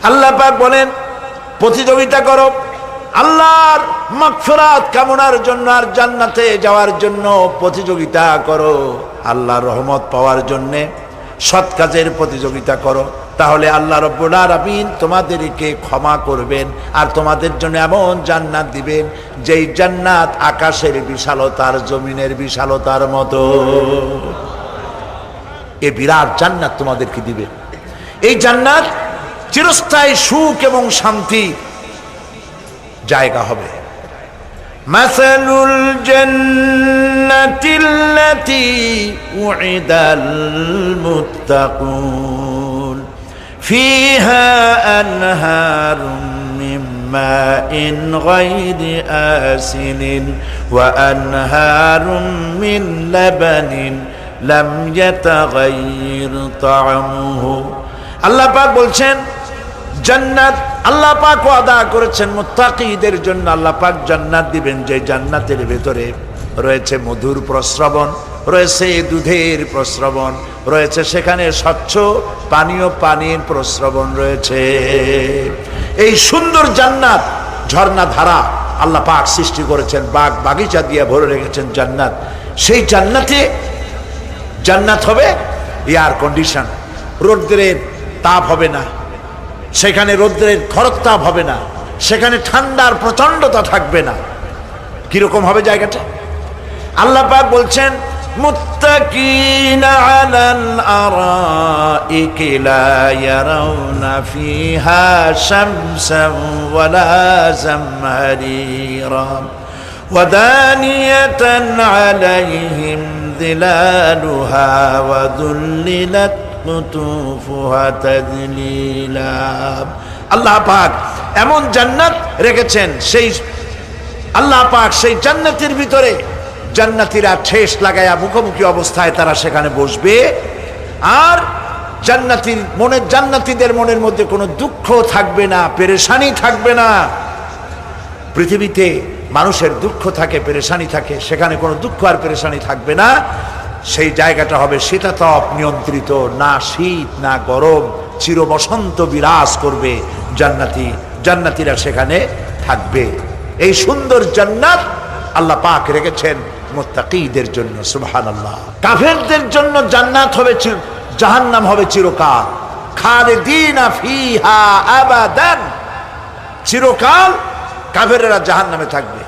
আল্লাহ পাক বলেন প্রতিযোগিতা করো আল্লাহর মাগফিরাত কামনার জন্য আর জান্নাতে যাওয়ার জন্য প্রতিযোগিতা করো, আল্লাহর রহমত পাওয়ার জন্য সৎ কাজের প্রতিযোগিতা করো, তাহলে আল্লাহ রাব্বুল আলামিন তোমাদেরকে ক্ষমা করবেন আর তোমাদের জন্য এমন জান্নাত দিবেন যেই জান্নাত আকাশের বিশালতার জমিনের বিশালতার মতো। এই বিরাট জান্নাত তোমাদেরকে দিবেন। এই জান্নাত চিরস্থায়ী সুখ এবং শান্তি জায়গা হবে। মাসালুল জান্নাতিল্লাতী উইদাল মুত্তাকুন ফিহা আনহারুম মিন মাইন গায়রি আসিনিন ওয়া আনহারুম মিন লাবানিন লাম ইয়াতাগায়্যার তা'আমুহু। আল্লাহ পাক বলছেন জান্নাত আল্লাহ পাক ওয়াদা করেছেন মুত্তাকিদের জন্য। আল্লাহ পাক জান্নাত দিবেন যে জান্নাতের ভেতরে রয়েছে মধুর প্রস্রবণ, রয়েছে দুধের প্রস্রবণ, রয়েছে সেখানে স্বচ্ছ পানির প্রস্রবণ রয়েছে। এই সুন্দর জান্নাত ঝর্ণা ধারা আল্লাহ পাক সৃষ্টি করেছেন, বাগ বাগিচা দিয়ে ভরে রেখেছেন জান্নাত। সেই জান্নাত হবে এয়ার কন্ডিশন, রৌদ্রের তাপ হবে না সেখানে, রৌদ্রের খরতাপ হবে না সেখানে, ঠান্ডার প্রচন্ডতা থাকবে না। কিরকম হবে জায়গাটা? আল্লাহ পাক বলছেন মুত্তাকিনা আলাল আরাইকি লা ইয়ারাউনা ফিহা শামসান ওয়ালা জামহারিরা ওয়া দানিয়াতান আলাইহিম যিলালুহা ওয়া যুল্লিলাত কুতুফুহা তাযলিলা। আল্লাহ পাক এমন জান্নাত রেখেছেন, সেই আল্লাহ পাক সেই জান্নাতের ভিতরে জান্নাতীরা ঠেস লাগায়া মুখোমুখি অবস্থায় তারা সেখানে বসবে, আর জান্নাতীদের মনের মধ্যে কোনো দুঃখ থাকবে না, পেরেশানি থাকবে না। পৃথিবীতে মানুষের দুঃখ থাকে, পেরেশানি থাকে, সেখানে কোনো দুঃখ আর পেরেশানি থাকবে না। সেই জায়গাটা হবে শীতাতপ নিয়ন্ত্রিত, না শীত না গরম, চির বসন্ত বিরাজ করবে। জান্নাতীরা সেখানে থাকবে। এই সুন্দর জান্নাত আল্লাহ পাক রেখেছেন মুত্তাকিদের জন্য। সুবহানাল্লাহ। কাফেরদের জন্য জান্নাত হবে, জাহান্নাম হবে চিরকাল। খালিদিনা ফিহা আবাদান, চিরকাল কাফেররা জাহান্নামে থাকবে।